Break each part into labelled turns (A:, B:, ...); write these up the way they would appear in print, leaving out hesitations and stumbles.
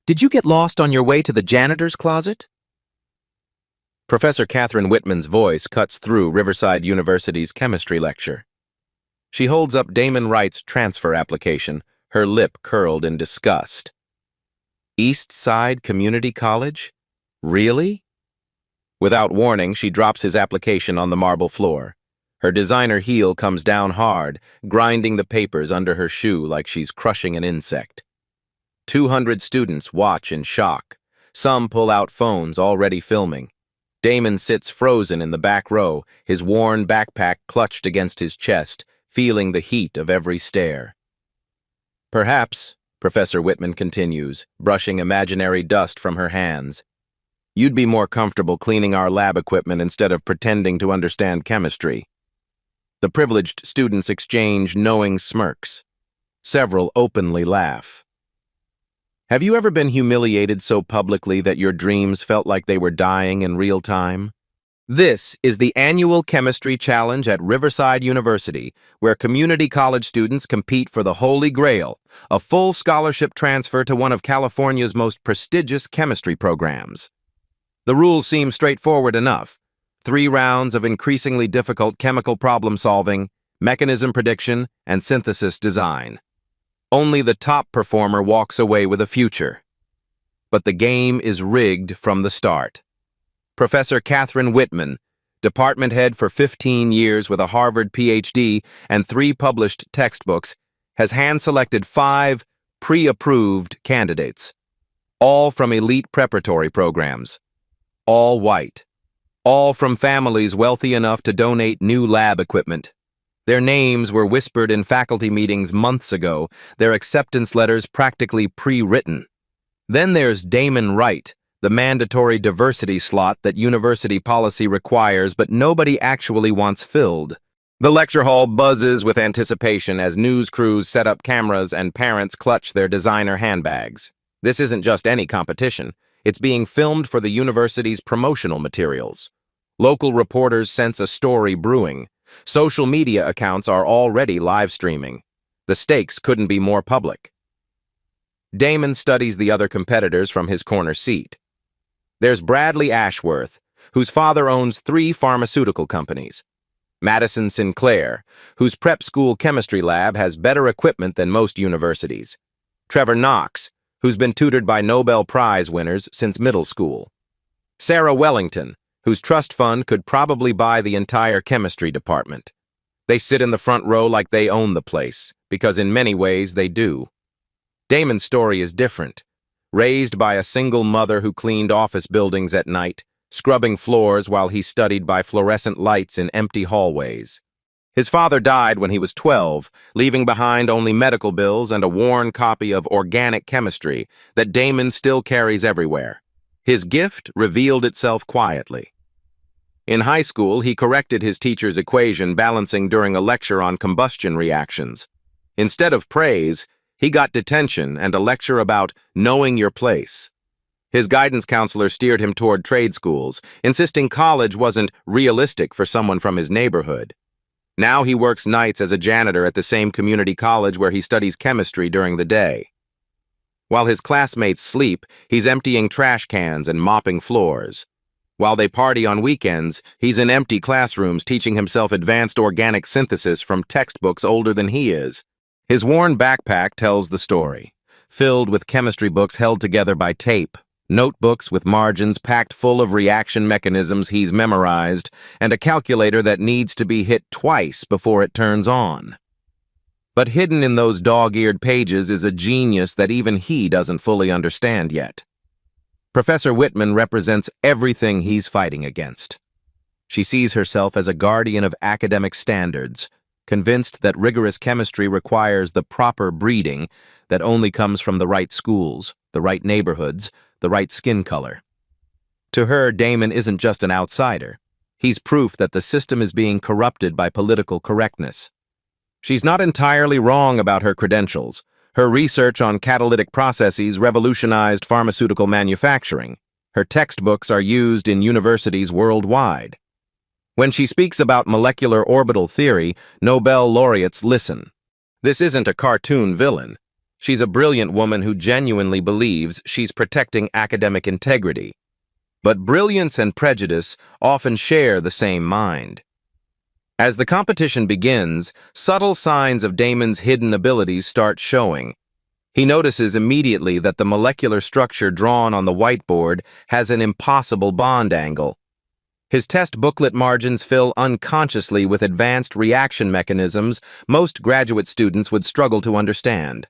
A: Did you get lost on your way to the janitor's closet? Professor Catherine Wittmann's voice cuts through Riverside University's chemistry lecture. She holds up Damon Wright's transfer application, her lip curled in disgust. East Side Community College? Really? Without warning, she drops his application on the marble floor. Her designer heel comes down hard, grinding the papers under her shoe like she's crushing an insect. 200 students watch in shock. Some pull out phones already filming. Damon sits frozen in the back row, his worn backpack clutched against his chest, feeling the heat of every stare. Perhaps, Professor Wittmann continues, brushing imaginary dust from her hands, you'd be more comfortable cleaning our lab equipment instead of pretending to understand chemistry. The privileged students exchange knowing smirks. Several openly laugh. Have you ever been humiliated so publicly that your dreams felt like they were dying in real time? This is the annual chemistry challenge at Riverside University, where community college students compete for the Holy Grail, a full scholarship transfer to one of California's most prestigious chemistry programs. The rules seem straightforward enough. 3 rounds of increasingly difficult chemical problem-solving, mechanism prediction, and synthesis design. Only the top performer walks away with a future. But the game is rigged from the start. Professor Catherine Wittmann, department head for 15 years with a Harvard PhD and 3 published textbooks, has hand-selected 5 pre-approved candidates, all from elite preparatory programs, all white. All from families wealthy enough to donate new lab equipment. Their names were whispered in faculty meetings months ago, their acceptance letters practically pre-written. Then there's Damon Wright, the mandatory diversity slot that university policy requires but nobody actually wants filled. The lecture hall buzzes with anticipation as news crews set up cameras and parents clutch their designer handbags. This isn't just any competition. It's being filmed for the university's promotional materials. Local reporters sense a story brewing. Social media accounts are already live streaming. The stakes couldn't be more public. Damon studies the other competitors from his corner seat. There's Bradley Ashworth, whose father owns 3 pharmaceutical companies. Madison Sinclair, whose prep school chemistry lab has better equipment than most universities. Trevor Knox, who's been tutored by Nobel Prize winners since middle school. Sarah Wellington, whose trust fund could probably buy the entire chemistry department. They sit in the front row like they own the place, because in many ways they do. Damon's story is different. Raised by a single mother who cleaned office buildings at night, scrubbing floors while he studied by fluorescent lights in empty hallways. His father died when he was 12, leaving behind only medical bills and a worn copy of Organic Chemistry that Damon still carries everywhere. His gift revealed itself quietly. In high school, he corrected his teacher's equation balancing during a lecture on combustion reactions. Instead of praise, he got detention and a lecture about knowing your place. His guidance counselor steered him toward trade schools, insisting college wasn't realistic for someone from his neighborhood. Now he works nights as a janitor at the same community college where he studies chemistry during the day. While his classmates sleep, he's emptying trash cans and mopping floors. While they party on weekends, he's in empty classrooms teaching himself advanced organic synthesis from textbooks older than he is. His worn backpack tells the story, filled with chemistry books held together by tape. Notebooks with margins packed full of reaction mechanisms he's memorized, and a calculator that needs to be hit twice before it turns on. But hidden in those dog-eared pages is a genius that even he doesn't fully understand yet. Professor Wittmann represents everything he's fighting against. She sees herself as a guardian of academic standards, convinced that rigorous chemistry requires the proper breeding that only comes from the right schools, the right neighborhoods, the right skin color. To her, Damon isn't just an outsider. He's proof that the system is being corrupted by political correctness. She's not entirely wrong about her credentials. Her research on catalytic processes revolutionized pharmaceutical manufacturing. Her textbooks are used in universities worldwide. When she speaks about molecular orbital theory, Nobel laureates listen. This isn't a cartoon villain. She's a brilliant woman who genuinely believes she's protecting academic integrity. But brilliance and prejudice often share the same mind. As the competition begins, subtle signs of Damon's hidden abilities start showing. He notices immediately that the molecular structure drawn on the whiteboard has an impossible bond angle. His test booklet margins fill unconsciously with advanced reaction mechanisms most graduate students would struggle to understand.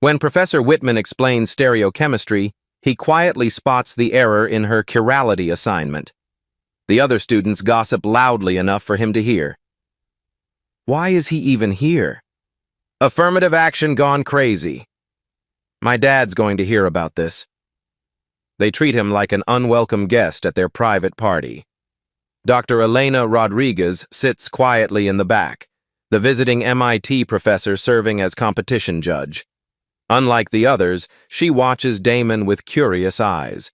A: When Professor Wittmann explains stereochemistry, he quietly spots the error in her chirality assignment. The other students gossip loudly enough for him to hear. Why is he even here? Affirmative action gone crazy. My dad's going to hear about this. They treat him like an unwelcome guest at their private party. Dr. Elena Rodriguez sits quietly in the back, the visiting MIT professor serving as competition judge. Unlike the others, she watches Damon with curious eyes.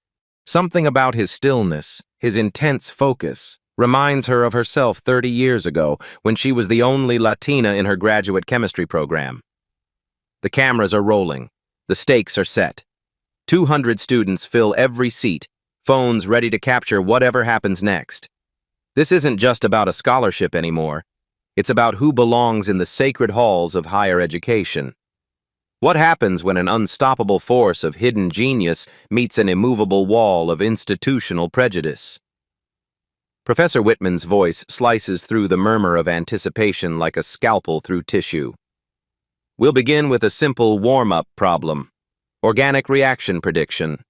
A: Something about his stillness, his intense focus, reminds her of herself 30 years ago when she was the only Latina in her graduate chemistry program. The cameras are rolling. The stakes are set. 200 students fill every seat, phones ready to capture whatever happens next. This isn't just about a scholarship anymore. It's about who belongs in the sacred halls of higher education. What happens when an unstoppable force of hidden genius meets an immovable wall of institutional prejudice? Professor Wittmann's voice slices through the murmur of anticipation like a scalpel through tissue. We'll begin with a simple warm-up problem. Organic reaction prediction.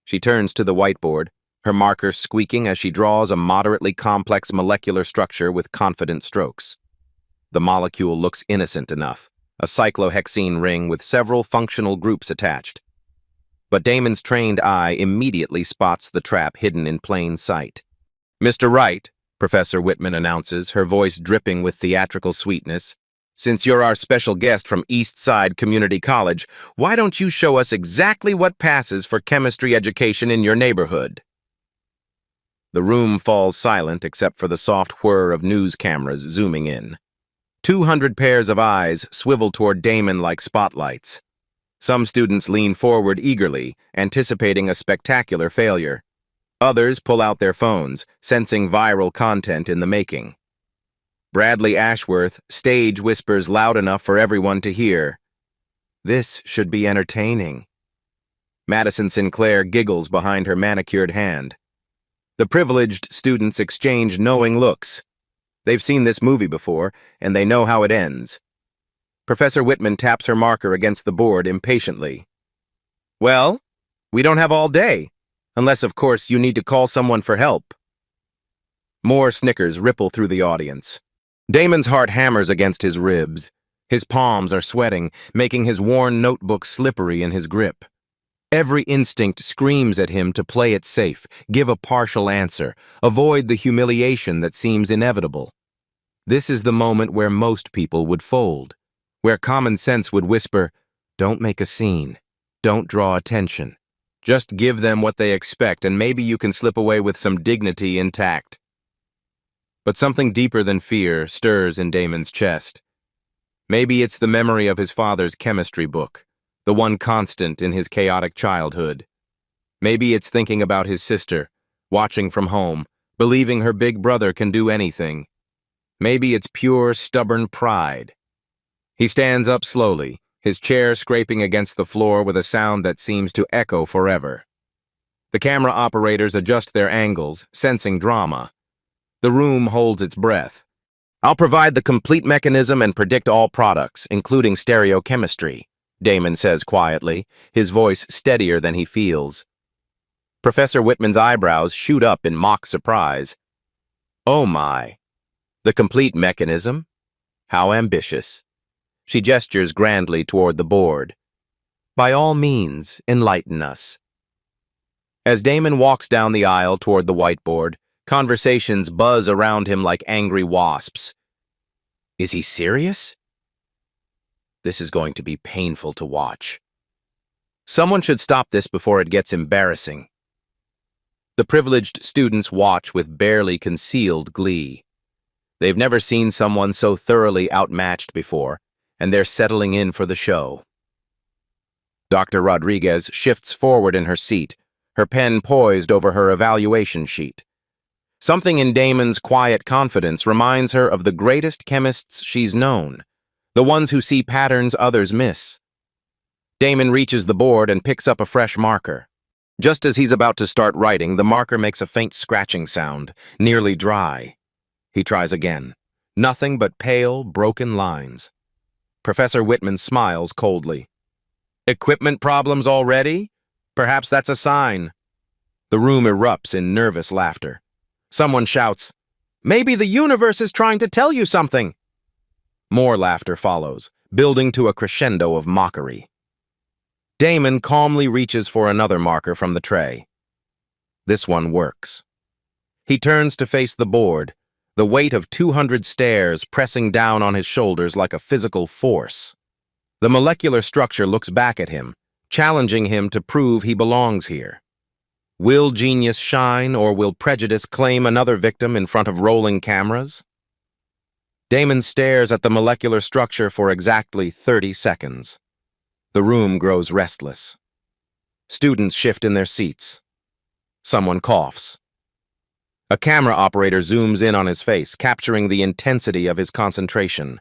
A: She turns to the whiteboard, her marker squeaking as she draws a moderately complex molecular structure with confident strokes. The molecule looks innocent enough, a cyclohexene ring with several functional groups attached. But Damon's trained eye immediately spots the trap hidden in plain sight. Mr. Wright, Professor Wittmann announces, her voice dripping with theatrical sweetness, since you're our special guest from East Side Community College, why don't you show us exactly what passes for chemistry education in your neighborhood? The room falls silent except for the soft whir of news cameras zooming in. 200 pairs of eyes swivel toward Damon like spotlights. Some students lean forward eagerly, anticipating a spectacular failure. Others pull out their phones, sensing viral content in the making. Bradley Ashworth stage whispers loud enough for everyone to hear. This should be entertaining. Madison Sinclair giggles behind her manicured hand. The privileged students exchange knowing looks. They've seen this movie before, and they know how it ends. Professor Wittmann taps her marker against the board impatiently. Well, we don't have all day, unless, of course, you need to call someone for help. More snickers ripple through the audience. Damon's heart hammers against his ribs. His palms are sweating, making his worn notebook slippery in his grip. Every instinct screams at him to play it safe, give a partial answer, avoid the humiliation that seems inevitable. This is the moment where most people would fold, where common sense would whisper, don't make a scene, don't draw attention. Just give them what they expect and maybe you can slip away with some dignity intact. But something deeper than fear stirs in Damon's chest. Maybe it's the memory of his father's chemistry book, the one constant in his chaotic childhood. Maybe it's thinking about his sister, watching from home, believing her big brother can do anything. Maybe it's pure, stubborn pride. He stands up slowly, his chair scraping against the floor with a sound that seems to echo forever. The camera operators adjust their angles, sensing drama. The room holds its breath. I'll provide the complete mechanism and predict all products, including stereochemistry, Damon says quietly, his voice steadier than he feels. Professor Wittmann's eyebrows shoot up in mock surprise. Oh my. The complete mechanism? How ambitious. She gestures grandly toward the board. By all means, enlighten us. As Damon walks down the aisle toward the whiteboard, conversations buzz around him like angry wasps. Is he serious? This is going to be painful to watch. Someone should stop this before it gets embarrassing. The privileged students watch with barely concealed glee. They've never seen someone so thoroughly outmatched before, and they're settling in for the show. Dr. Rodriguez shifts forward in her seat, her pen poised over her evaluation sheet. Something in Damon's quiet confidence reminds her of the greatest chemists she's known, the ones who see patterns others miss. Damon reaches the board and picks up a fresh marker. Just as he's about to start writing, the marker makes a faint scratching sound, nearly dry. He tries again. Nothing but pale, broken lines. Professor Wittmann smiles coldly. Equipment problems already? Perhaps that's a sign. The room erupts in nervous laughter. Someone shouts, "Maybe the universe is trying to tell you something." More laughter follows, building to a crescendo of mockery. Damon calmly reaches for another marker from the tray. This one works. He turns to face the board, the weight of 200 stairs pressing down on his shoulders like a physical force. The molecular structure looks back at him, challenging him to prove he belongs here. Will genius shine, or will prejudice claim another victim in front of rolling cameras? Damon stares at the molecular structure for exactly 30 seconds. The room grows restless. Students shift in their seats. Someone coughs. A camera operator zooms in on his face, capturing the intensity of his concentration.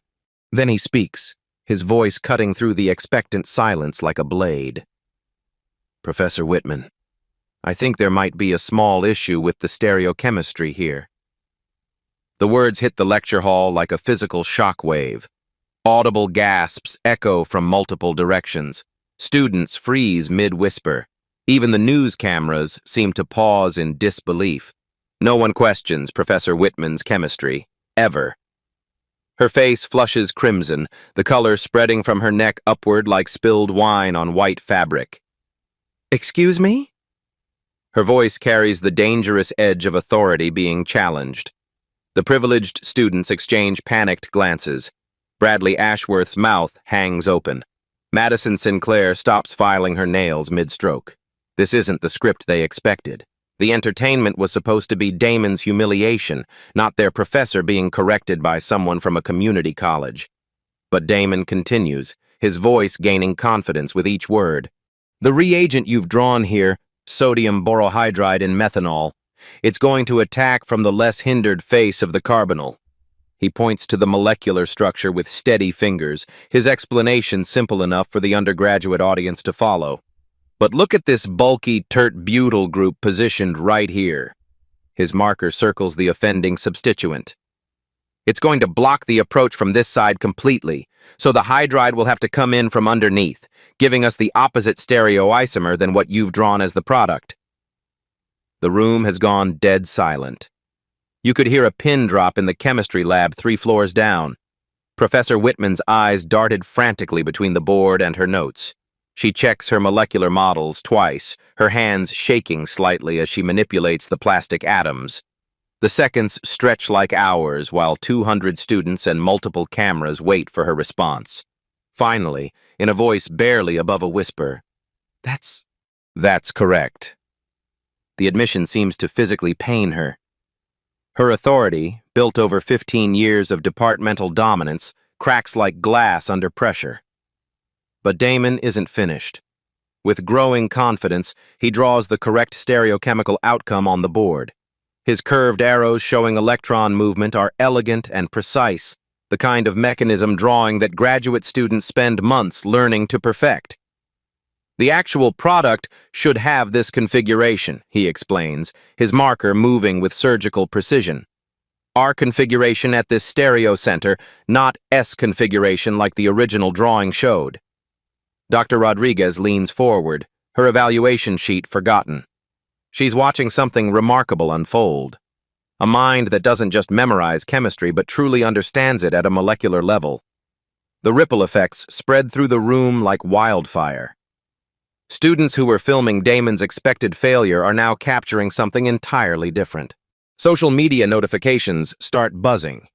A: Then he speaks, his voice cutting through the expectant silence like a blade. "Professor Wittmann, I think there might be a small issue with the stereochemistry here." The words hit the lecture hall like a physical shock wave. Audible gasps echo from multiple directions. Students freeze mid-whisper. Even the news cameras seem to pause in disbelief. No one questions Professor Wittmann's chemistry, ever. Her face flushes crimson, the color spreading from her neck upward like spilled wine on white fabric. "Excuse me?" Her voice carries the dangerous edge of authority being challenged. The privileged students exchange panicked glances. Bradley Ashworth's mouth hangs open. Madison Sinclair stops filing her nails mid-stroke. This isn't the script they expected. The entertainment was supposed to be Damon's humiliation, not their professor being corrected by someone from a community college. But Damon continues, his voice gaining confidence with each word. "The reagent you've drawn here, sodium borohydride and methanol, it's going to attack from the less hindered face of the carbonyl." He points to the molecular structure with steady fingers, his explanation simple enough for the undergraduate audience to follow. "But look at this bulky tert-butyl group positioned right here." His marker circles the offending substituent. "It's going to block the approach from this side completely, so the hydride will have to come in from underneath, giving us the opposite stereoisomer than what you've drawn as the product." The room has gone dead silent. You could hear a pin drop in the chemistry lab 3 floors down. Professor Wittmann's eyes darted frantically between the board and her notes. She checks her molecular models twice, her hands shaking slightly as she manipulates the plastic atoms. The seconds stretch like hours while 200 students and multiple cameras wait for her response. Finally, in a voice barely above a whisper, That's correct." The admission seems to physically pain her. Her authority, built over 15 years of departmental dominance, cracks like glass under pressure. But Damon isn't finished. With growing confidence, he draws the correct stereochemical outcome on the board. His curved arrows showing electron movement are elegant and precise, the kind of mechanism drawing that graduate students spend months learning to perfect. "The actual product should have this configuration," he explains, his marker moving with surgical precision. "Our configuration at this stereo center, not S configuration like the original drawing showed." Dr. Rodriguez leans forward, her evaluation sheet forgotten. She's watching something remarkable unfold. A mind that doesn't just memorize chemistry but truly understands it at a molecular level. The ripple effects spread through the room like wildfire. Students who were filming Damon's expected failure are now capturing something entirely different. Social media notifications start buzzing.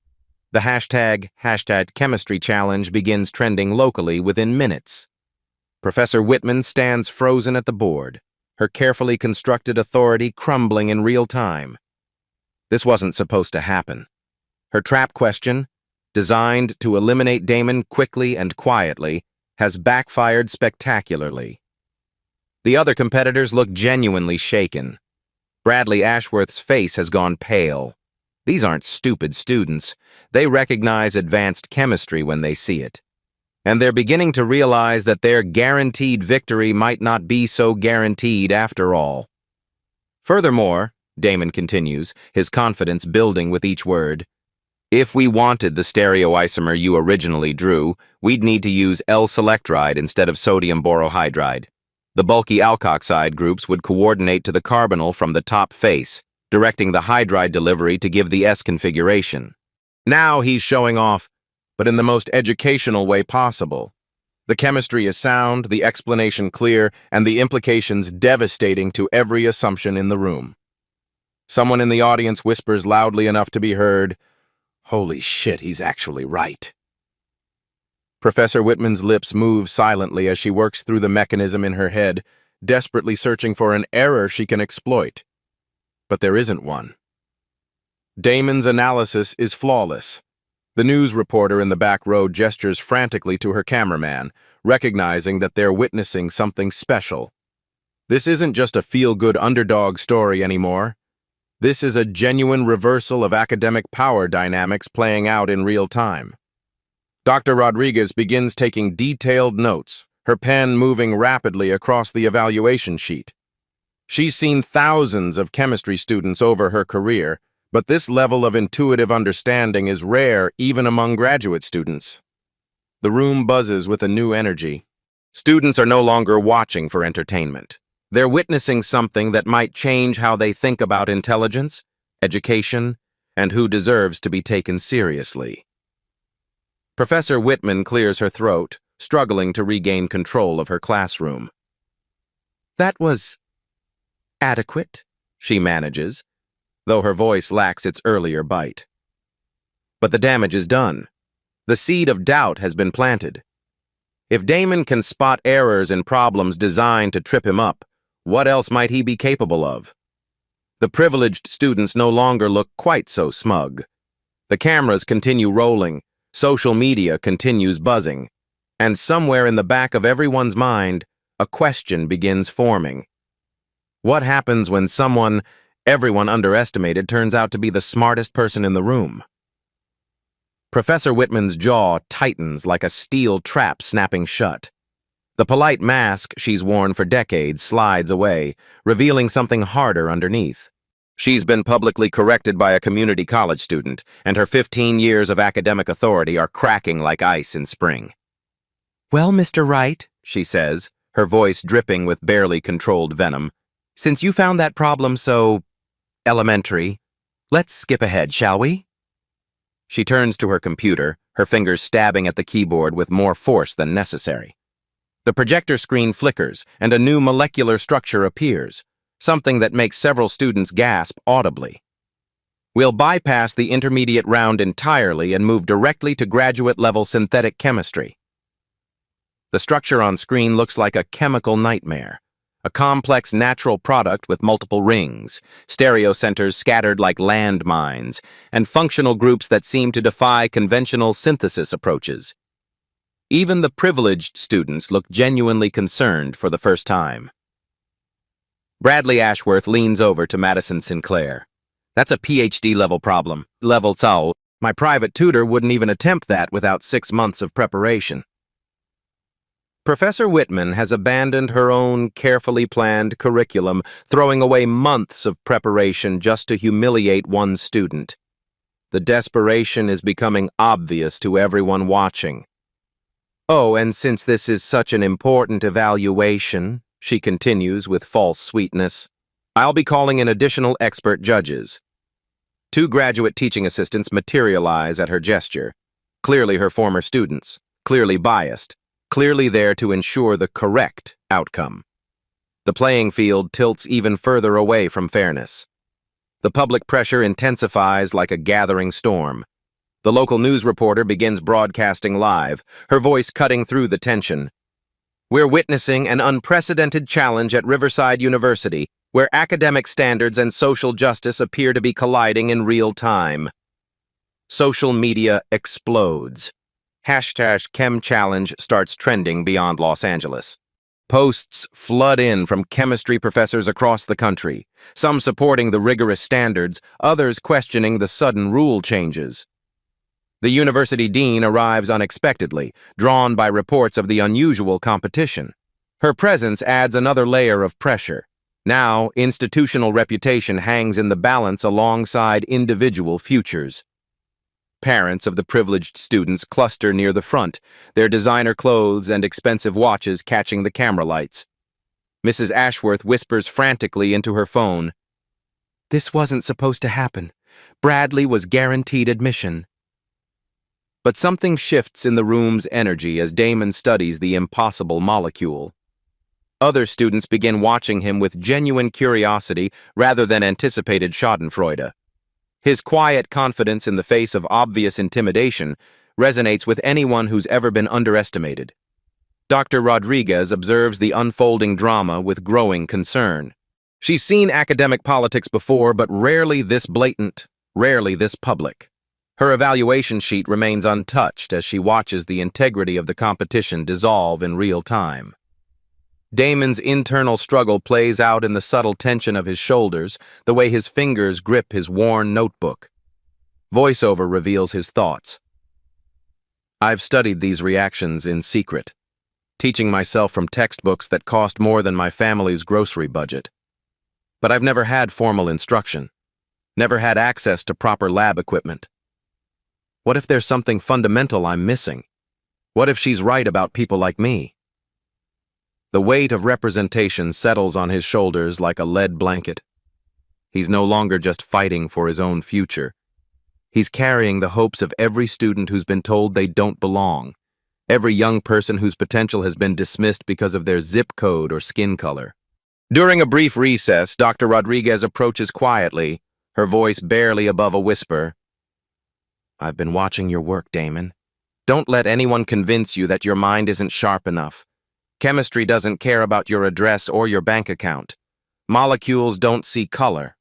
A: The hashtag chemistry challenge begins trending locally within minutes. Professor Wittmann stands frozen at the board, her carefully constructed authority crumbling in real time. This wasn't supposed to happen. Her trap question, designed to eliminate Damon quickly and quietly, has backfired spectacularly. The other competitors look genuinely shaken. Bradley Ashworth's face has gone pale. These aren't stupid students. They recognize advanced chemistry when they see it. And they're beginning to realize that their guaranteed victory might not be so guaranteed after all. Furthermore, Damon continues, his confidence building with each word, if we wanted the stereoisomer you originally drew, we'd need to use L-selectride instead of sodium borohydride. The bulky alkoxide groups would coordinate to the carbonyl from the top face, directing the hydride delivery to give the S configuration. Now he's showing off, but in the most educational way possible. The chemistry is sound, the explanation clear, and the implications devastating to every assumption in the room. Someone in the audience whispers loudly enough to be heard, "Holy shit, he's actually right." Professor Wittmann's lips move silently as she works through the mechanism in her head, desperately searching for an error she can exploit. But there isn't one. Damon's analysis is flawless. The news reporter in the back row gestures frantically to her cameraman, recognizing that they're witnessing something special. This isn't just a feel-good underdog story anymore. This is a genuine reversal of academic power dynamics playing out in real time. Dr. Rodriguez begins taking detailed notes, her pen moving rapidly across the evaluation sheet. She's seen thousands of chemistry students over her career, but this level of intuitive understanding is rare even among graduate students. The room buzzes with a new energy. Students are no longer watching for entertainment. They're witnessing something that might change how they think about intelligence, education, and who deserves to be taken seriously. Professor Wittmann clears her throat, struggling to regain control of her classroom. "That was adequate," she manages, though her voice lacks its earlier bite. But the damage is done. The seed of doubt has been planted. If Damon can spot errors in problems designed to trip him up, what else might he be capable of? The privileged students no longer look quite so smug. The cameras continue rolling, social media continues buzzing, and somewhere in the back of everyone's mind, a question begins forming. What happens when someone everyone underestimated turns out to be the smartest person in the room? Professor Wittmann's jaw tightens like a steel trap snapping shut. The polite mask she's worn for decades slides away, revealing something harder underneath. She's been publicly corrected by a community college student, and her 15 years of academic authority are cracking like ice in spring. "Well, Mr. Wright," she says, her voice dripping with barely controlled venom, "since you found that problem so elementary, let's skip ahead, shall we?" She turns to her computer, her fingers stabbing at the keyboard with more force than necessary. The projector screen flickers, and a new molecular structure appears, something that makes several students gasp audibly. We'll bypass the intermediate round entirely and move directly to graduate-level synthetic chemistry. The structure on screen looks like a chemical nightmare, a complex natural product with multiple rings, stereocenters scattered like landmines, and functional groups that seem to defy conventional synthesis approaches. Even the privileged students look genuinely concerned for the first time. Bradley Ashworth leans over to Madison Sinclair. "That's a PhD-level problem. Level Tal. My private tutor wouldn't even attempt that without 6 months of preparation." Professor Wittmann has abandoned her own carefully planned curriculum, throwing away months of preparation just to humiliate one student. The desperation is becoming obvious to everyone watching. "Oh, and since this is such an important evaluation," she continues with false sweetness, "I'll be calling in additional expert judges." 2 graduate teaching assistants materialize at her gesture, clearly her former students, clearly biased, clearly there to ensure the correct outcome. The playing field tilts even further away from fairness. The public pressure intensifies like a gathering storm. The local news reporter begins broadcasting live, her voice cutting through the tension. "We're witnessing an unprecedented challenge at Riverside University, where academic standards and social justice appear to be colliding in real time." Social media explodes. #ChemChallenge starts trending beyond Los Angeles. Posts flood in from chemistry professors across the country, some supporting the rigorous standards, others questioning the sudden rule changes. The university dean arrives unexpectedly, drawn by reports of the unusual competition. Her presence adds another layer of pressure. Now, institutional reputation hangs in the balance alongside individual futures. Parents of the privileged students cluster near the front, their designer clothes and expensive watches catching the camera lights. Mrs. Ashworth whispers frantically into her phone. "This wasn't supposed to happen. Bradley was guaranteed admission." But something shifts in the room's energy as Damon studies the impossible molecule. Other students begin watching him with genuine curiosity rather than anticipated schadenfreude. His quiet confidence in the face of obvious intimidation resonates with anyone who's ever been underestimated. Dr. Rodriguez observes the unfolding drama with growing concern. She's seen academic politics before, but rarely this blatant, rarely this public. Her evaluation sheet remains untouched as she watches the integrity of the competition dissolve in real time. Damon's internal struggle plays out in the subtle tension of his shoulders, the way his fingers grip his worn notebook. Voiceover reveals his thoughts. "I've studied these reactions in secret, teaching myself from textbooks that cost more than my family's grocery budget. But I've never had formal instruction, never had access to proper lab equipment. What if there's something fundamental I'm missing? What if she's right about people like me?" The weight of representation settles on his shoulders like a lead blanket. He's no longer just fighting for his own future. He's carrying the hopes of every student who's been told they don't belong, every young person whose potential has been dismissed because of their zip code or skin color. During a brief recess, Dr. Rodriguez approaches quietly, her voice barely above a whisper. "I've been watching your work, Damon. Don't let anyone convince you that your mind isn't sharp enough. Chemistry doesn't care about your address or your bank account. Molecules don't see color."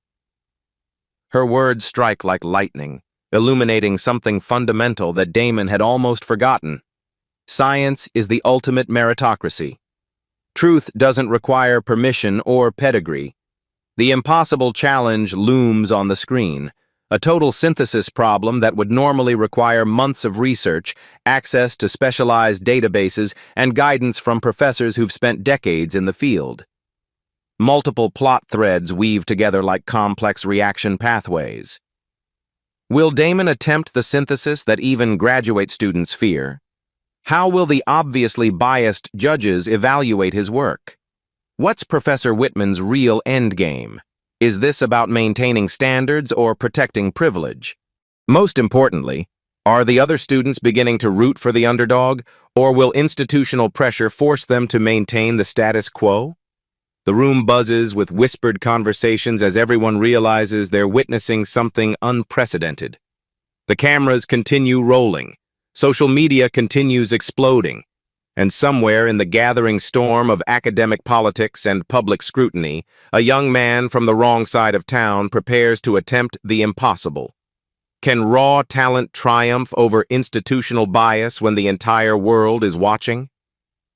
A: Her words strike like lightning, illuminating something fundamental that Damon had almost forgotten. Science is the ultimate meritocracy. Truth doesn't require permission or pedigree. The impossible challenge looms on the screen. A total synthesis problem that would normally require months of research, access to specialized databases, and guidance from professors who've spent decades in the field. Multiple plot threads weave together like complex reaction pathways. Will Damon attempt the synthesis that even graduate students fear? How will the obviously biased judges evaluate his work? What's Professor Wittmann's real endgame? Is this about maintaining standards or protecting privilege? Most importantly, are the other students beginning to root for the underdog, or will institutional pressure force them to maintain the status quo? The room buzzes with whispered conversations as everyone realizes they're witnessing something unprecedented. The cameras continue rolling, social media continues exploding, and somewhere in the gathering storm of academic politics and public scrutiny, a young man from the wrong side of town prepares to attempt the impossible. Can raw talent triumph over institutional bias when the entire world is watching?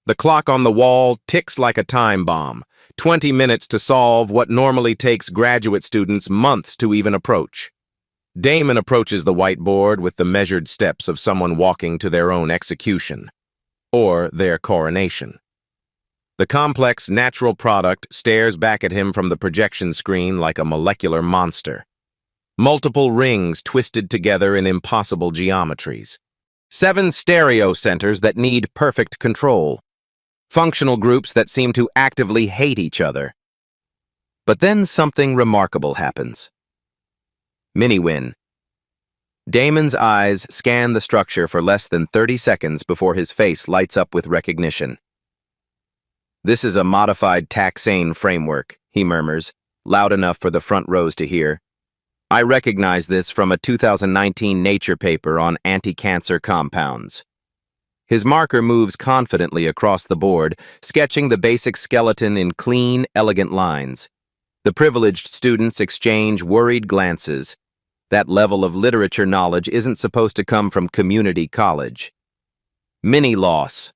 A: The clock on the wall ticks like a time bomb, 20 minutes to solve what normally takes graduate students months to even approach. Damon approaches the whiteboard with the measured steps of someone walking to their own execution. Or their coronation. The complex natural product stares back at him from the projection screen like a molecular monster. Multiple rings twisted together in impossible geometries. 7 stereo centers that need perfect control. Functional groups that seem to actively hate each other. But then something remarkable happens. Mini-win. Damon's eyes scan the structure for less than 30 seconds before his face lights up with recognition. "This is a modified taxane framework," he murmurs, loud enough for the front rows to hear. "I recognize this from a 2019 Nature paper on anti-cancer compounds." His marker moves confidently across the board, sketching the basic skeleton in clean, elegant lines. The privileged students exchange worried glances. That level of literature knowledge isn't supposed to come from community college. Mini loss.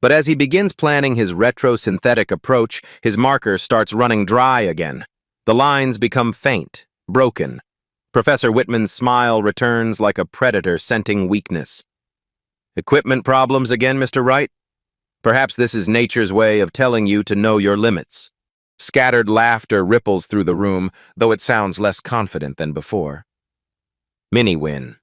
A: But as he begins planning his retro-synthetic approach, his marker starts running dry again. The lines become faint, broken. Professor Wittmann's smile returns like a predator scenting weakness. Equipment problems again, Mr. Wright? Perhaps this is nature's way of telling you to know your limits. Scattered laughter ripples through the room, though it sounds less confident than before. Mini-win.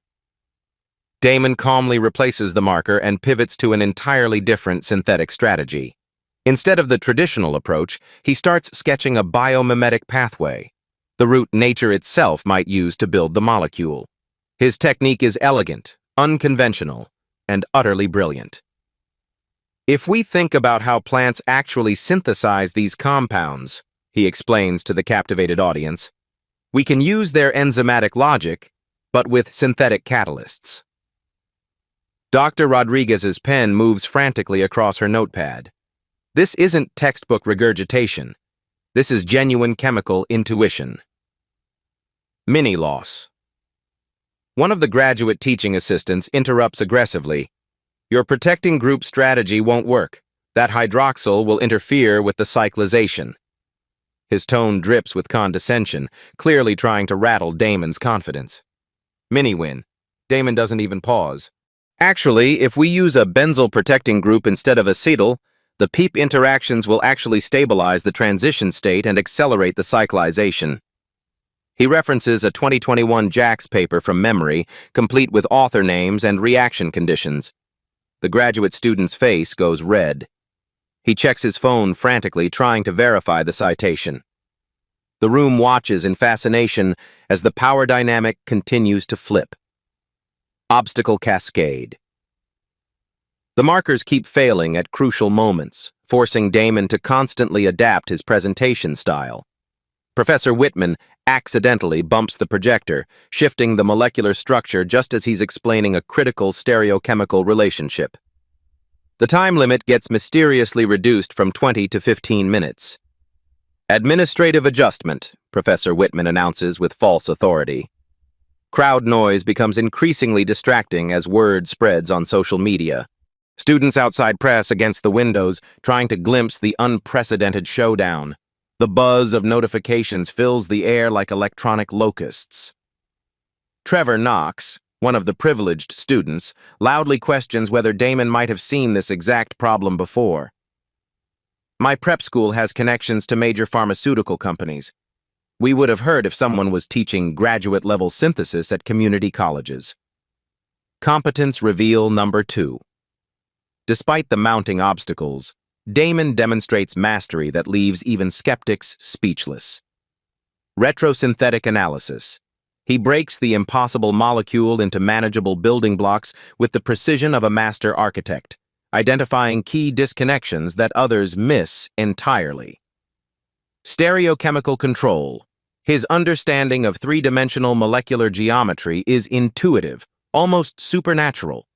A: Damon calmly replaces the marker and pivots to an entirely different synthetic strategy. Instead of the traditional approach, he starts sketching a biomimetic pathway, the route nature itself might use to build the molecule. His technique is elegant, unconventional, and utterly brilliant. If we think about how plants actually synthesize these compounds, he explains to the captivated audience, we can use their enzymatic logic, but with synthetic catalysts. Dr. Rodriguez's pen moves frantically across her notepad. This isn't textbook regurgitation. This is genuine chemical intuition. Mini-loss. One of the graduate teaching assistants interrupts aggressively. Your protecting group strategy won't work. That hydroxyl will interfere with the cyclization. His tone drips with condescension, clearly trying to rattle Damon's confidence. Mini-win. Damon doesn't even pause. Actually, if we use a benzyl protecting group instead of acetyl, the PEEP interactions will actually stabilize the transition state and accelerate the cyclization. He references a 2021 JAX paper from memory, complete with author names and reaction conditions. The graduate student's face goes red. He checks his phone frantically, trying to verify the citation. The room watches in fascination as the power dynamic continues to flip. Obstacle cascade. The markers keep failing at crucial moments, forcing Damon to constantly adapt his presentation style. Professor Wittmann accidentally bumps the projector, shifting the molecular structure just as he's explaining a critical stereochemical relationship. The time limit gets mysteriously reduced from 20 to 15 minutes. Administrative adjustment, Professor Wittmann announces with false authority. Crowd noise becomes increasingly distracting as word spreads on social media. Students outside press against the windows, trying to glimpse the unprecedented showdown. The buzz of notifications fills the air like electronic locusts. Trevor Knox, one of the privileged students, loudly questions whether Damon might have seen this exact problem before. My prep school has connections to major pharmaceutical companies. We would have heard if someone was teaching graduate-level synthesis at community colleges. Competence reveal number 2. Despite the mounting obstacles, Damon demonstrates mastery that leaves even skeptics speechless. Retrosynthetic analysis. He breaks the impossible molecule into manageable building blocks with the precision of a master architect, identifying key disconnections that others miss entirely. Stereochemical control. His understanding of three-dimensional molecular geometry is intuitive, almost supernatural.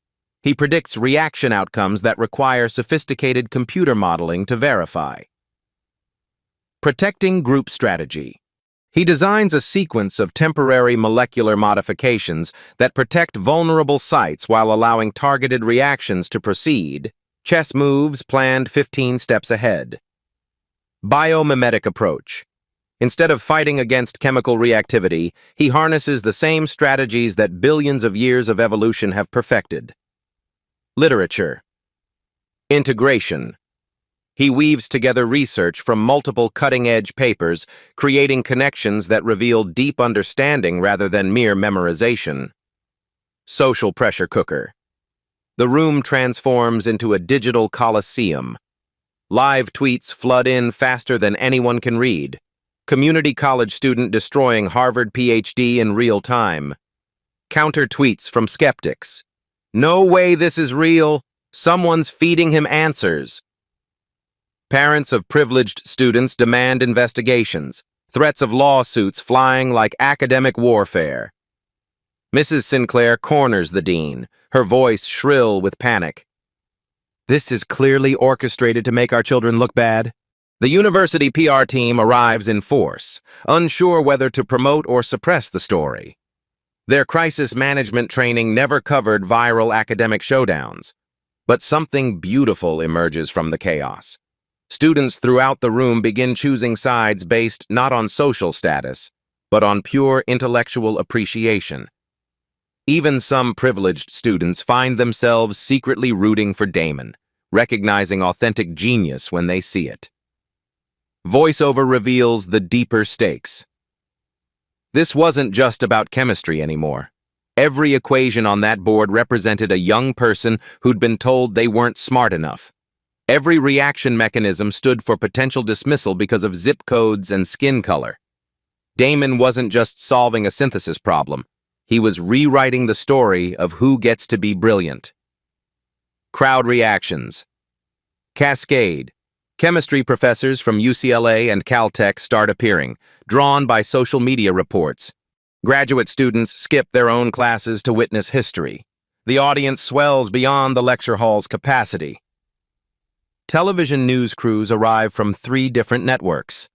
A: He predicts reaction outcomes that require sophisticated computer modeling to verify. Protecting group strategy. He designs a sequence of temporary molecular modifications that protect vulnerable sites while allowing targeted reactions to proceed, chess moves planned 15 steps ahead. Biomimetic approach. Instead of fighting against chemical reactivity, he harnesses the same strategies that billions of years of evolution have perfected. Literature. Integration. He weaves together research from multiple cutting-edge papers, creating connections that reveal deep understanding rather than mere memorization. Social pressure cooker. The room transforms into a digital coliseum. Live tweets flood in faster than anyone can read. Community college student destroying Harvard PhD in real time. Counter tweets from skeptics. No way this is real. Someone's feeding him answers. Parents of privileged students demand investigations. Threats of lawsuits flying like academic warfare. Mrs. Sinclair corners the dean, her voice shrill with panic. This is clearly orchestrated to make our children look bad. The university PR team arrives in force, unsure whether to promote or suppress the story. Their crisis management training never covered viral academic showdowns. But something beautiful emerges from the chaos. Students throughout the room begin choosing sides based not on social status, but on pure intellectual appreciation. Even some privileged students find themselves secretly rooting for Damon, recognizing authentic genius when they see it. Voiceover reveals the deeper stakes. This wasn't just about chemistry anymore. Every equation on that board represented a young person who'd been told they weren't smart enough. Every reaction mechanism stood for potential dismissal because of zip codes and skin color. Damon wasn't just solving a synthesis problem. He was rewriting the story of who gets to be brilliant. Crowd reactions. Cascade. Chemistry professors from UCLA and Caltech start appearing, drawn by social media reports. Graduate students skip their own classes to witness history. The audience swells beyond the lecture hall's capacity. Television news crews arrive from 3 different networks.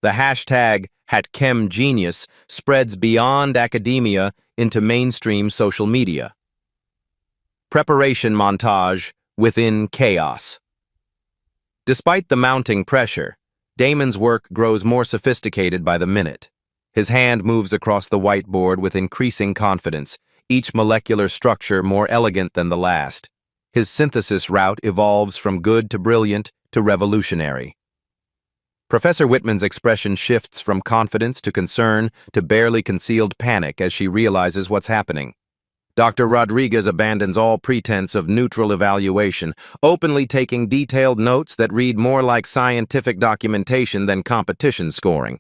A: The hashtag #HatChemGenius spreads beyond academia into mainstream social media. Preparation montage within chaos. Despite the mounting pressure, Damon's work grows more sophisticated by the minute. His hand moves across the whiteboard with increasing confidence, each molecular structure more elegant than the last. His synthesis route evolves from good to brilliant to revolutionary. Professor Wittmann's expression shifts from confidence to concern to barely concealed panic as she realizes what's happening. Dr. Rodriguez abandons all pretense of neutral evaluation, openly taking detailed notes that read more like scientific documentation than competition scoring.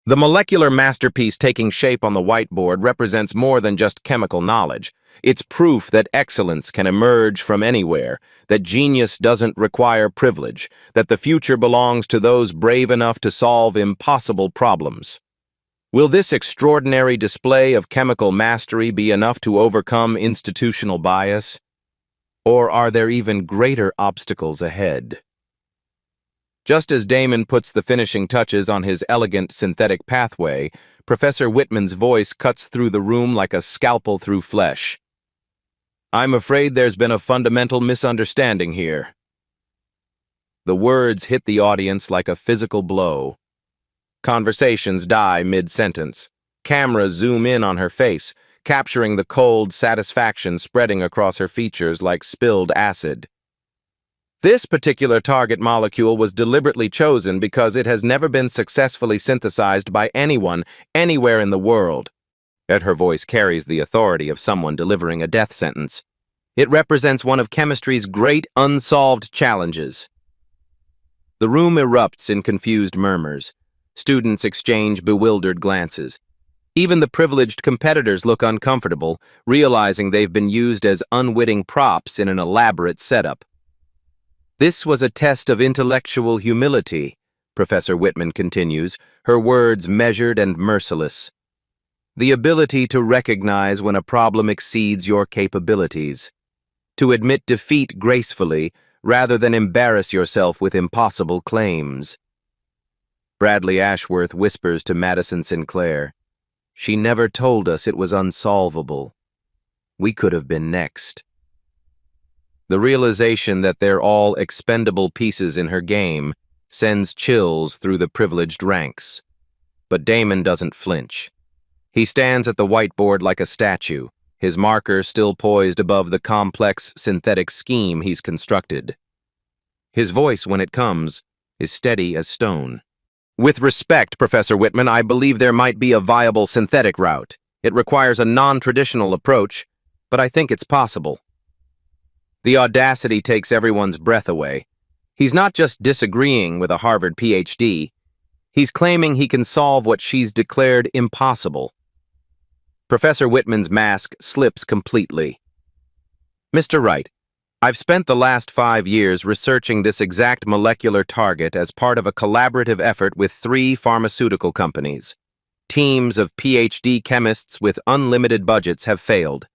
A: The molecular masterpiece taking shape on the whiteboard represents more than just chemical knowledge. It's proof that excellence can emerge from anywhere, that genius doesn't require privilege, that the future belongs to those brave enough to solve impossible problems. Will this extraordinary display of chemical mastery be enough to overcome institutional bias? Or are there even greater obstacles ahead? Just as Damon puts the finishing touches on his elegant synthetic pathway, Professor Wittmann's voice cuts through the room like a scalpel through flesh. "I'm afraid there's been a fundamental misunderstanding here." The words hit the audience like a physical blow. Conversations die mid-sentence. Cameras zoom in on her face, capturing the cold satisfaction spreading across her features like spilled acid. This particular target molecule was deliberately chosen because it has never been successfully synthesized by anyone, anywhere in the world. Yet her voice carries the authority of someone delivering a death sentence. It represents one of chemistry's great unsolved challenges. The room erupts in confused murmurs. Students exchange bewildered glances. Even the privileged competitors look uncomfortable, realizing they've been used as unwitting props in an elaborate setup. "This was a test of intellectual humility," Professor Wittmann continues, her words measured and merciless. "The ability to recognize when a problem exceeds your capabilities. To admit defeat gracefully, rather than embarrass yourself with impossible claims." Bradley Ashworth whispers to Madison Sinclair, "She never told us it was unsolvable. We could have been next." The realization that they're all expendable pieces in her game sends chills through the privileged ranks. But Damon doesn't flinch. He stands at the whiteboard like a statue, his marker still poised above the complex synthetic scheme he's constructed. His voice, when it comes, is steady as stone. "With respect, Professor Wittmann, I believe there might be a viable synthetic route. It requires a non-traditional approach, but I think it's possible." The audacity takes everyone's breath away. He's not just disagreeing with a Harvard PhD. He's claiming he can solve what she's declared impossible. Professor Wittmann's mask slips completely. "Mr. Wright, I've spent the last 5 years researching this exact molecular target as part of a collaborative effort with 3 pharmaceutical companies. Teams of PhD chemists with unlimited budgets have failed.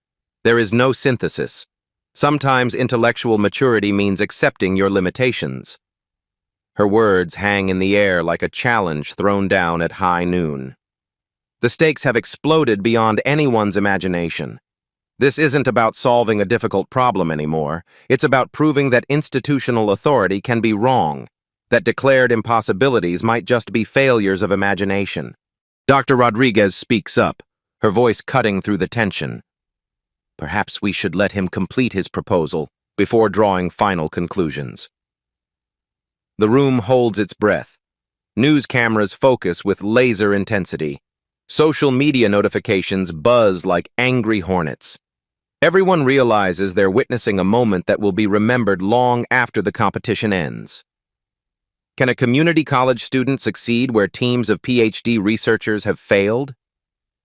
A: There is no synthesis. Sometimes intellectual maturity means accepting your limitations." Her words hang in the air like a challenge thrown down at high noon. The stakes have exploded beyond anyone's imagination. This isn't about solving a difficult problem anymore. It's about proving that institutional authority can be wrong, that declared impossibilities might just be failures of imagination. Dr. Rodriguez speaks up, her voice cutting through the tension. Perhaps we should let him complete his proposal before drawing final conclusions. The room holds its breath. News cameras focus with laser intensity. Social media notifications buzz like angry hornets. Everyone realizes they're witnessing a moment that will be remembered long after the competition ends. Can a community college student succeed where teams of PhD researchers have failed?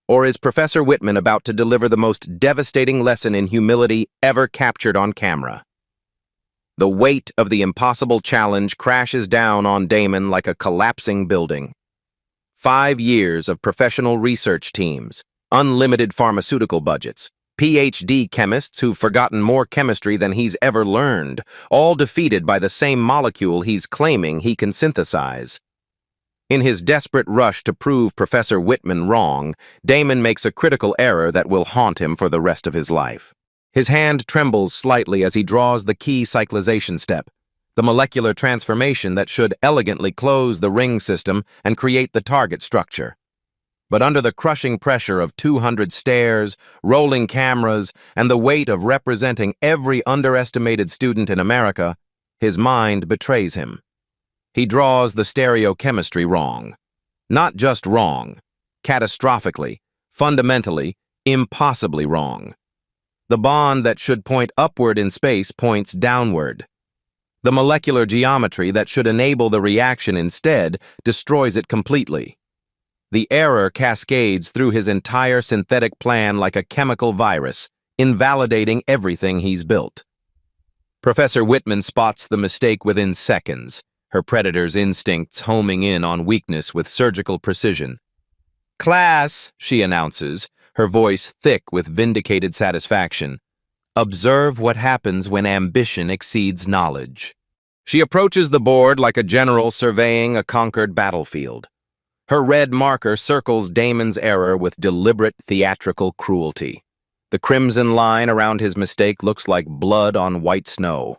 A: Or is Professor Wittmann about to deliver the most devastating lesson in humility ever captured on camera? The weight of the impossible challenge crashes down on Damon like a collapsing building. 5 years of professional research teams, unlimited pharmaceutical budgets, PhD chemists who've forgotten more chemistry than he's ever learned, all defeated by the same molecule he's claiming he can synthesize. In his desperate rush to prove Professor Wittmann wrong, Damon makes a critical error that will haunt him for the rest of his life. His hand trembles slightly as he draws the key cyclization step, the molecular transformation that should elegantly close the ring system and create the target structure. But under the crushing pressure of 200 stares, rolling cameras, and the weight of representing every underestimated student in America, his mind betrays him. He draws the stereochemistry wrong. Not just wrong, catastrophically, fundamentally, impossibly wrong. The bond that should point upward in space points downward. The molecular geometry that should enable the reaction instead destroys it completely. The error cascades through his entire synthetic plan like a chemical virus, invalidating everything he's built. Professor Wittmann spots the mistake within seconds, her predator's instincts homing in on weakness with surgical precision. "Class," she announces, her voice thick with vindicated satisfaction. "Observe what happens when ambition exceeds knowledge." She approaches the board like a general surveying a conquered battlefield. Her red marker circles Damon's error with deliberate theatrical cruelty. The crimson line around his mistake looks like blood on white snow.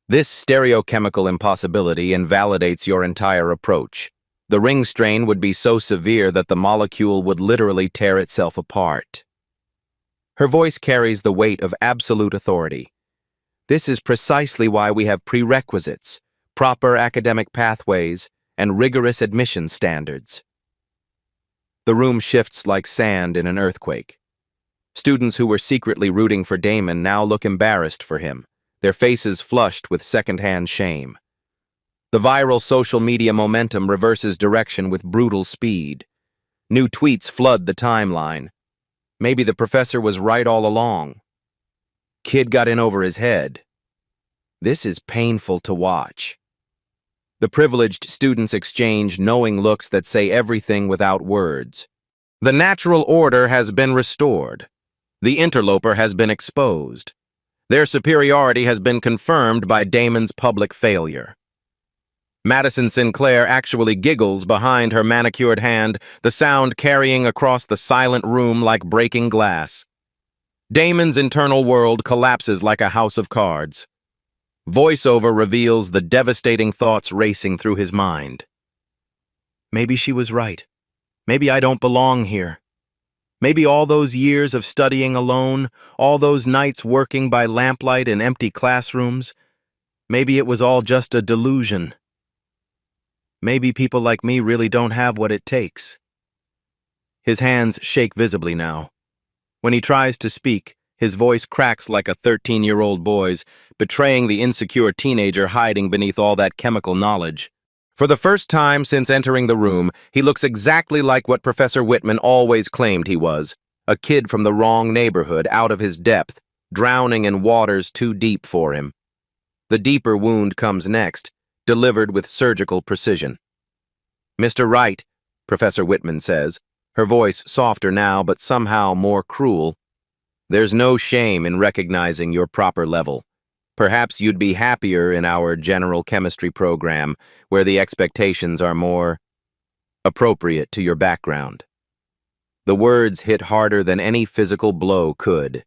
A: This stereochemical impossibility invalidates your entire approach. The ring strain would be so severe that the molecule would literally tear itself apart. Her voice carries the weight of absolute authority. This is precisely why we have prerequisites, proper academic pathways, and rigorous admission standards. The room shifts like sand in an earthquake. Students who were secretly rooting for Damon now look embarrassed for him, their faces flushed with secondhand shame. The viral social media momentum reverses direction with brutal speed. New tweets flood the timeline. Maybe the professor was right all along. Kid got in over his head. This is painful to watch. The privileged students exchange knowing looks that say everything without words. The natural order has been restored. The interloper has been exposed. Their superiority has been confirmed by Damon's public failure. Madison Sinclair actually giggles behind her manicured hand, the sound carrying across the silent room like breaking glass. Damon's internal world collapses like a house of cards. Voiceover reveals the devastating thoughts racing through his mind. Maybe she was right. Maybe I don't belong here. Maybe all those years of studying alone, all those nights working by lamplight in empty classrooms, maybe it was all just a delusion. Maybe people like me really don't have what it takes. His hands shake visibly now. When he tries to speak, his voice cracks like a 13-year-old boy's, betraying the insecure teenager hiding beneath all that chemical knowledge. For the first time since entering the room, he looks exactly like what Professor Wittmann always claimed he was, a kid from the wrong neighborhood, out of his depth, drowning in waters too deep for him. The deeper wound comes next, delivered with surgical precision. "Mr. Wright," Professor Wittmann says, her voice softer now but somehow more cruel, "there's no shame in recognizing your proper level. Perhaps you'd be happier in our general chemistry program, where the expectations are more appropriate to your background." The words hit harder than any physical blow could.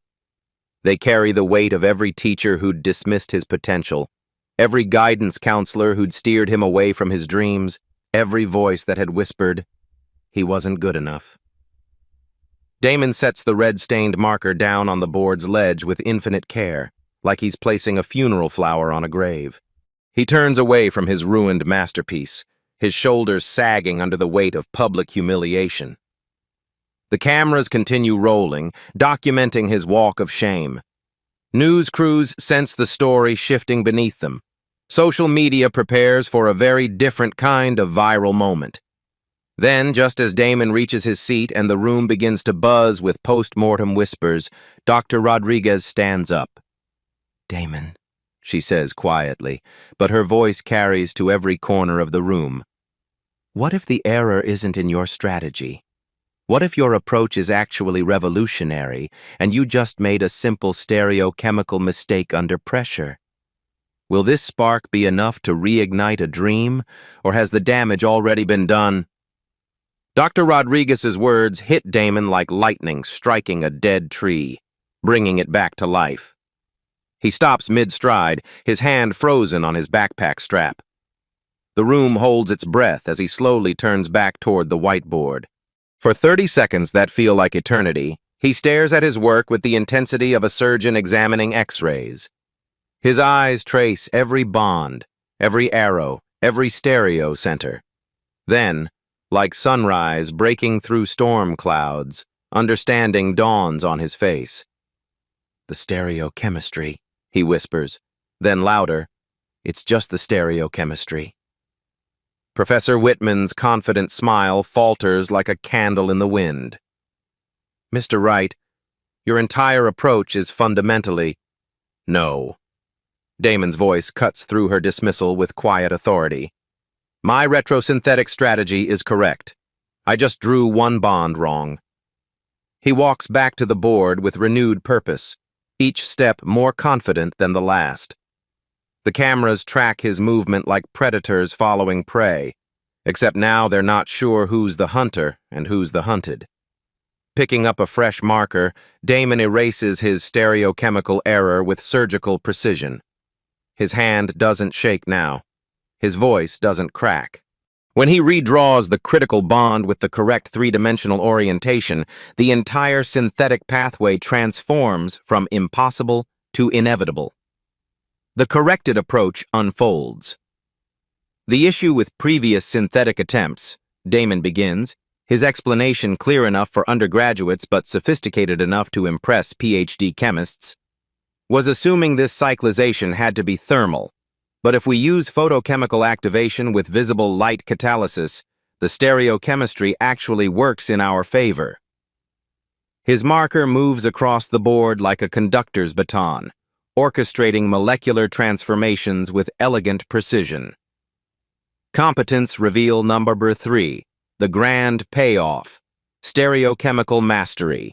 A: They carry the weight of every teacher who'd dismissed his potential, every guidance counselor who'd steered him away from his dreams, every voice that had whispered, he wasn't good enough. Damon sets the red-stained marker down on the board's ledge with infinite care, like he's placing a funeral flower on a grave. He turns away from his ruined masterpiece, his shoulders sagging under the weight of public humiliation. The cameras continue rolling, documenting his walk of shame. News crews sense the story shifting beneath them. Social media prepares for a very different kind of viral moment. Then, just as Damon reaches his seat and the room begins to buzz with post-mortem whispers, Dr. Rodriguez stands up. "Damon," she says quietly, but her voice carries to every corner of the room. "What if the error isn't in your strategy? What if your approach is actually revolutionary and you just made a simple stereochemical mistake under pressure? Will this spark be enough to reignite a dream, or has the damage already been done?" Dr. Rodriguez's words hit Damon like lightning striking a dead tree, bringing it back to life. He stops mid-stride, his hand frozen on his backpack strap. The room holds its breath as he slowly turns back toward the whiteboard. For 30 seconds that feel like eternity, he stares at his work with the intensity of a surgeon examining X-rays. His eyes trace every bond, every arrow, every stereo center. Then, like sunrise breaking through storm clouds, understanding dawns on his face. "The stereochemistry," he whispers, then louder, "It's just the stereochemistry." Professor Wittmann's confident smile falters like a candle in the wind. "Mr. Wright, your entire approach is fundamentally—" "No." Damon's voice cuts through her dismissal with quiet authority. "My retrosynthetic strategy is correct. I just drew one bond wrong." He walks back to the board with renewed purpose, each step more confident than the last. The cameras track his movement like predators following prey, except now they're not sure who's the hunter and who's the hunted. Picking up a fresh marker, Damon erases his stereochemical error with surgical precision. His hand doesn't shake now. His voice doesn't crack. When he redraws the critical bond with the correct three-dimensional orientation, the entire synthetic pathway transforms from impossible to inevitable. The corrected approach unfolds. The issue with previous synthetic attempts, Damon begins, his explanation clear enough for undergraduates but sophisticated enough to impress PhD chemists, was assuming this cyclization had to be thermal. But if we use photochemical activation with visible light catalysis, the stereochemistry actually works in our favor. His marker moves across the board like a conductor's baton, orchestrating molecular transformations with elegant precision. Competence reveal number 3, the grand payoff, stereochemical mastery.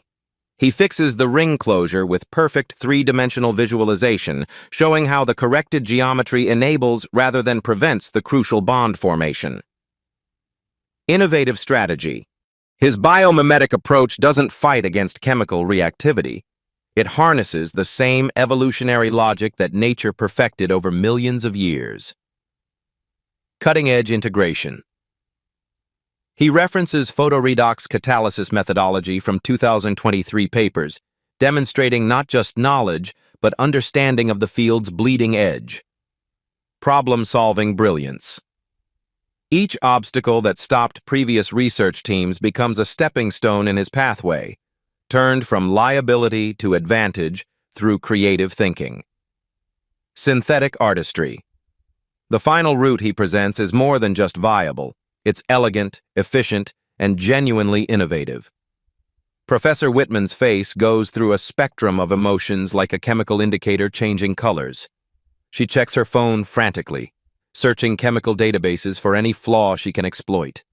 A: He fixes the ring closure with perfect three-dimensional visualization, showing how the corrected geometry enables rather than prevents the crucial bond formation. Innovative strategy. His biomimetic approach doesn't fight against chemical reactivity. It harnesses the same evolutionary logic that nature perfected over millions of years. Cutting-edge integration. He references photoredox catalysis methodology from 2023 papers, demonstrating not just knowledge, but understanding of the field's bleeding edge. Problem-solving brilliance. Each obstacle that stopped previous research teams becomes a stepping stone in his pathway, turned from liability to advantage through creative thinking. Synthetic artistry. The final route he presents is more than just viable. It's elegant, efficient, and genuinely innovative. Professor Wittmann's face goes through a spectrum of emotions like a chemical indicator changing colors. She checks her phone frantically, searching chemical databases for any flaw she can exploit.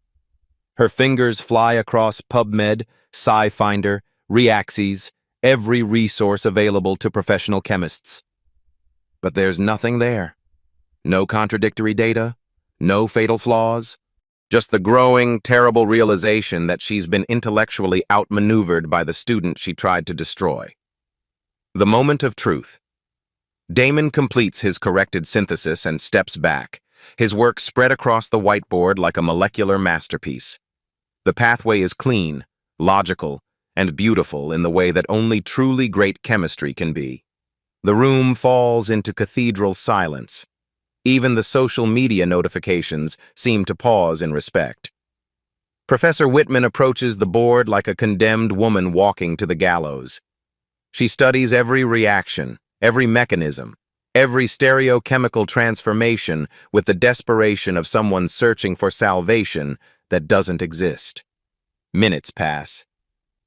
A: Her fingers fly across PubMed, SciFinder, Reaxys, every resource available to professional chemists. But there's nothing there. No contradictory data, no fatal flaws, just the growing, terrible realization that she's been intellectually outmaneuvered by the student she tried to destroy. The moment of truth. Damon completes his corrected synthesis and steps back, his work spread across the whiteboard like a molecular masterpiece. The pathway is clean, logical, and beautiful in the way that only truly great chemistry can be. The room falls into cathedral silence. Even the social media notifications seem to pause in respect. Professor Wittmann approaches the board like a condemned woman walking to the gallows. She studies every reaction, every mechanism, every stereochemical transformation with the desperation of someone searching for salvation that doesn't exist. Minutes pass.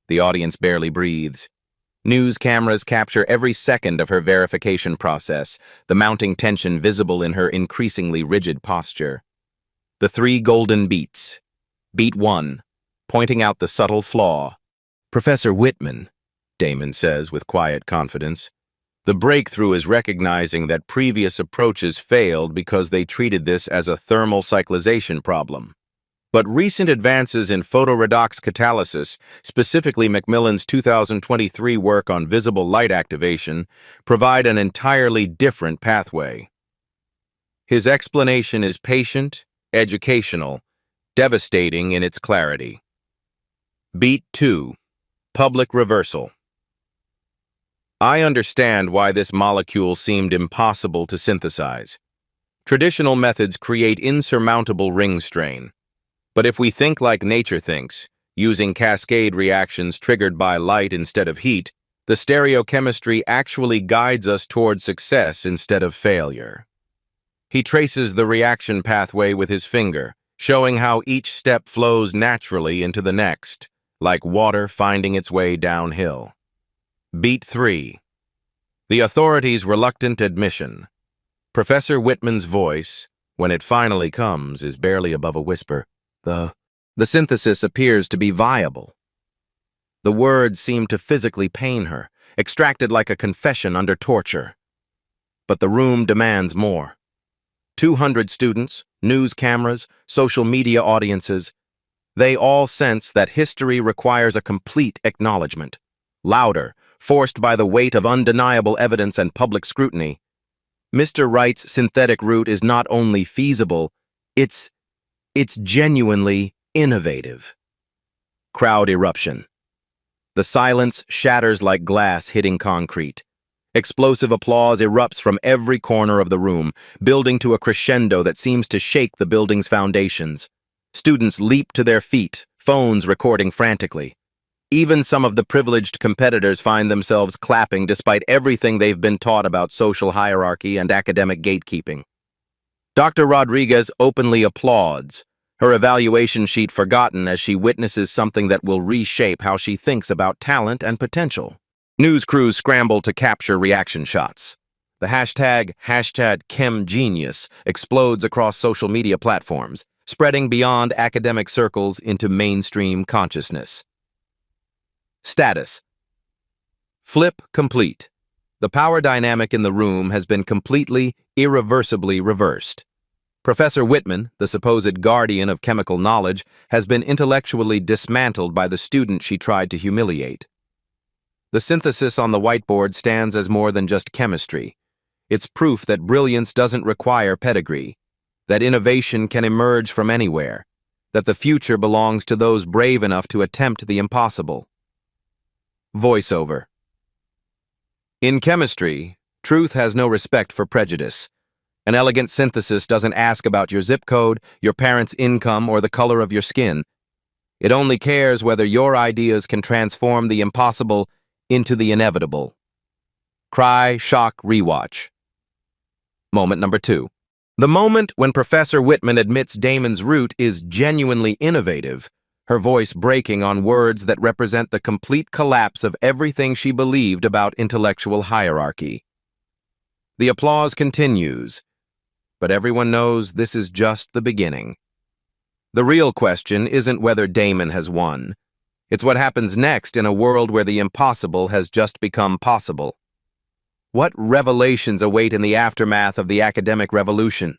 A: The audience barely breathes. News cameras capture every second of her verification process, the mounting tension visible in her increasingly rigid posture. The 3 golden beats. Beat 1, pointing out the subtle flaw. "Professor Wittmann," Damon says with quiet confidence, "the breakthrough is recognizing that previous approaches failed because they treated this as a thermal cyclization problem. But recent advances in photoredox catalysis, specifically Macmillan's 2023 work on visible light activation, provide an entirely different pathway." His explanation is patient, educational, devastating in its clarity. Beat 2. Public reversal. "I understand why this molecule seemed impossible to synthesize. Traditional methods create insurmountable ring strain. But if we think like nature thinks, using cascade reactions triggered by light instead of heat, the stereochemistry actually guides us toward success instead of failure." He traces the reaction pathway with his finger, showing how each step flows naturally into the next, like water finding its way downhill. Beat 3. The authorities' reluctant admission. Professor Wittmann's voice, when it finally comes, is barely above a whisper. The synthesis appears to be viable. The words seem to physically pain her, extracted like a confession under torture. But the room demands more. 200 students, news cameras, social media audiences, they all sense that history requires a complete acknowledgement. Louder, forced by the weight of undeniable evidence and public scrutiny. Mr. Wright's synthetic route is not only feasible, it's genuinely innovative. Crowd eruption. The silence shatters like glass hitting concrete. Explosive applause erupts from every corner of the room, building to a crescendo that seems to shake the building's foundations. Students leap to their feet, phones recording frantically. Even some of the privileged competitors find themselves clapping despite everything they've been taught about social hierarchy and academic gatekeeping. Dr. Rodriguez openly applauds, her evaluation sheet forgotten as she witnesses something that will reshape how she thinks about talent and potential. News crews scramble to capture reaction shots. The hashtag #ChemGenius explodes across social media platforms, spreading beyond academic circles into mainstream consciousness. Status. Flip complete. The power dynamic in the room has been completely, irreversibly reversed. Professor Wittmann, the supposed guardian of chemical knowledge, has been intellectually dismantled by the student she tried to humiliate. The synthesis on the whiteboard stands as more than just chemistry. It's proof that brilliance doesn't require pedigree, that innovation can emerge from anywhere, that the future belongs to those brave enough to attempt the impossible. Voiceover. In chemistry, truth has no respect for prejudice. An elegant synthesis doesn't ask about your zip code, your parents' income, or the color of your skin. It only cares whether your ideas can transform the impossible into the inevitable. Cry, shock, rewatch. Moment number 2. The moment when Professor Wittmann admits Damon's route is genuinely innovative, her voice breaking on words that represent the complete collapse of everything she believed about intellectual hierarchy. The applause continues, but everyone knows this is just the beginning. The real question isn't whether Damon has won. It's what happens next in a world where the impossible has just become possible. What revelations await in the aftermath of the academic revolution?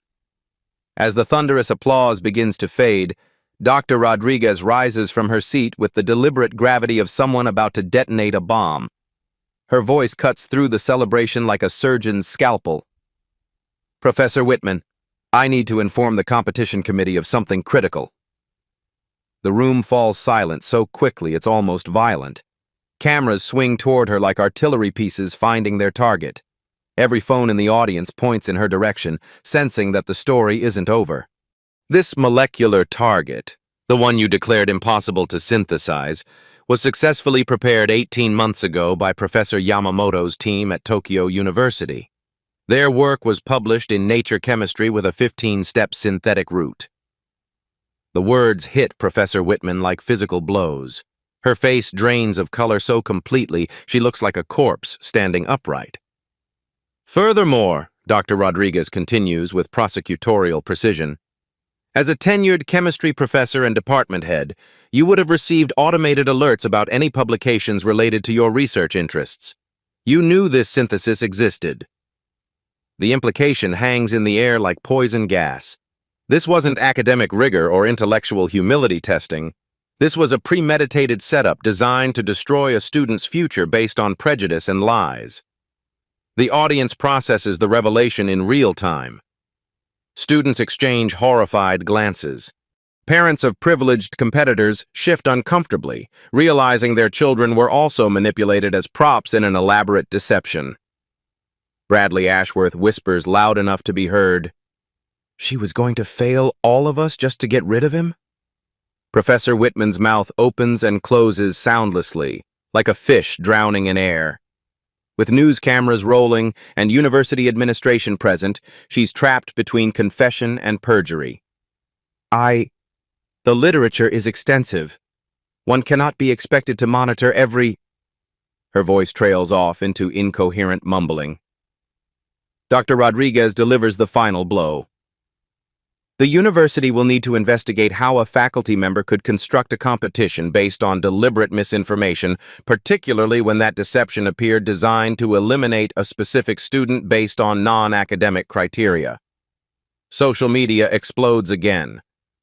A: As the thunderous applause begins to fade, Dr. Rodriguez rises from her seat with the deliberate gravity of someone about to detonate a bomb. Her voice cuts through the celebration like a surgeon's scalpel. Professor Wittmann, I need to inform the competition committee of something critical. The room falls silent so quickly it's almost violent. Cameras swing toward her like artillery pieces finding their target. Every phone in the audience points in her direction, sensing that the story isn't over. This molecular target, the one you declared impossible to synthesize, was successfully prepared 18 months ago by Professor Yamamoto's team at Tokyo University. Their work was published in Nature Chemistry with a 15-step synthetic route. The words hit Professor Wittmann like physical blows. Her face drains of color so completely she looks like a corpse standing upright. Furthermore, Dr. Rodriguez continues with prosecutorial precision, as a tenured chemistry professor and department head, you would have received automated alerts about any publications related to your research interests. You knew this synthesis existed. The implication hangs in the air like poison gas. This wasn't academic rigor or intellectual humility testing. This was a premeditated setup designed to destroy a student's future based on prejudice and lies. The audience processes the revelation in real time. Students exchange horrified glances. Parents of privileged competitors shift uncomfortably, realizing their children were also manipulated as props in an elaborate deception. Bradley Ashworth whispers loud enough to be heard, "She was going to fail all of us just to get rid of him?" Professor Wittmann's mouth opens and closes soundlessly, like a fish drowning in air. With news cameras rolling and university administration present, she's trapped between confession and perjury. The literature is extensive. One cannot be expected to monitor every... Her voice trails off into incoherent mumbling. Dr. Rodriguez delivers the final blow. The university will need to investigate how a faculty member could construct a competition based on deliberate misinformation, particularly when that deception appeared designed to eliminate a specific student based on non-academic criteria. Social media explodes again,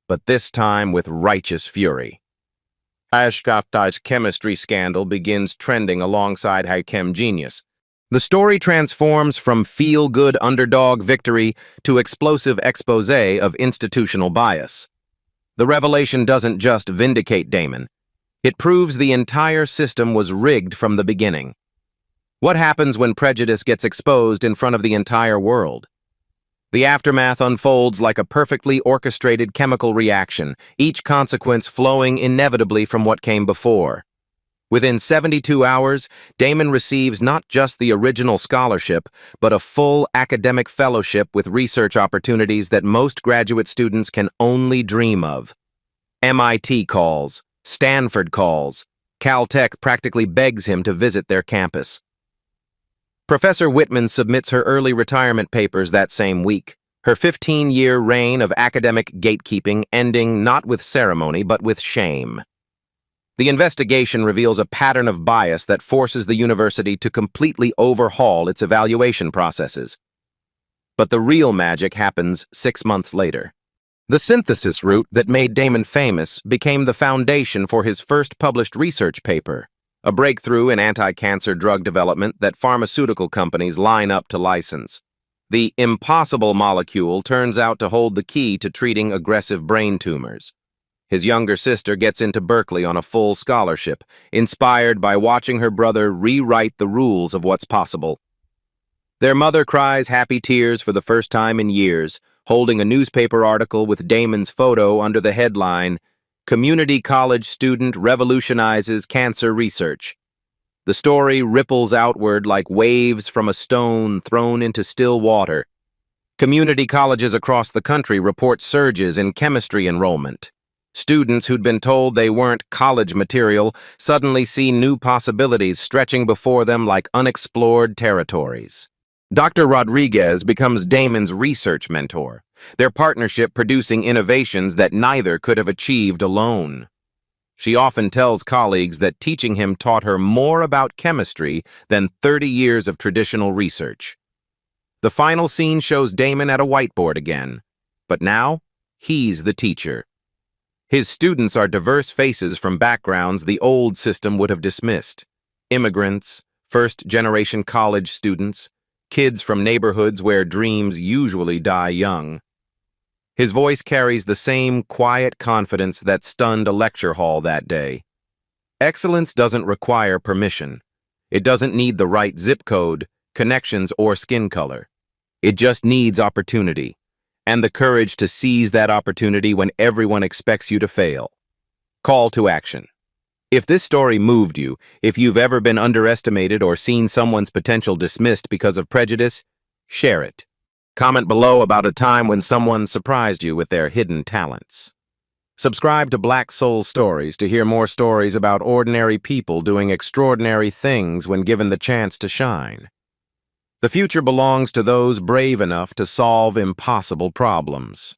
A: but this time with righteous fury. Ashkaftaj's chemistry scandal begins trending alongside Haichem Genius. The story transforms from feel-good underdog victory to explosive exposé of institutional bias. The revelation doesn't just vindicate Damon. It proves the entire system was rigged from the beginning. What happens when prejudice gets exposed in front of the entire world? The aftermath unfolds like a perfectly orchestrated chemical reaction, each consequence flowing inevitably from what came before. Within 72 hours, Damon receives not just the original scholarship, but a full academic fellowship with research opportunities that most graduate students can only dream of. MIT calls, Stanford calls, Caltech practically begs him to visit their campus. Professor Wittmann submits her early retirement papers that same week, her 15-year reign of academic gatekeeping ending not with ceremony but with shame. The investigation reveals a pattern of bias that forces the university to completely overhaul its evaluation processes. But the real magic happens 6 months later. The synthesis route that made Damon famous became the foundation for his first published research paper, a breakthrough in anti-cancer drug development that pharmaceutical companies line up to license. The impossible molecule turns out to hold the key to treating aggressive brain tumors. His younger sister gets into Berkeley on a full scholarship, inspired by watching her brother rewrite the rules of what's possible. Their mother cries happy tears for the first time in years, holding a newspaper article with Damon's photo under the headline, "Community College Student Revolutionizes Cancer Research." The story ripples outward like waves from a stone thrown into still water. Community colleges across the country report surges in chemistry enrollment. Students who'd been told they weren't college material suddenly see new possibilities stretching before them like unexplored territories. Dr. Rodriguez becomes Damon's research mentor, their partnership producing innovations that neither could have achieved alone. She often tells colleagues that teaching him taught her more about chemistry than 30 years of traditional research. The final scene shows Damon at a whiteboard again, but now he's the teacher. His students are diverse faces from backgrounds the old system would have dismissed. Immigrants, first-generation college students, kids from neighborhoods where dreams usually die young. His voice carries the same quiet confidence that stunned a lecture hall that day. Excellence doesn't require permission. It doesn't need the right zip code, connections, or skin color. It just needs opportunity, and the courage to seize that opportunity when everyone expects you to fail. Call to action. If this story moved you, if you've ever been underestimated or seen someone's potential dismissed because of prejudice, share it. Comment below about a time when someone surprised you with their hidden talents. Subscribe to Black Soul Stories to hear more stories about ordinary people doing extraordinary things when given the chance to shine. The future belongs to those brave enough to solve impossible problems.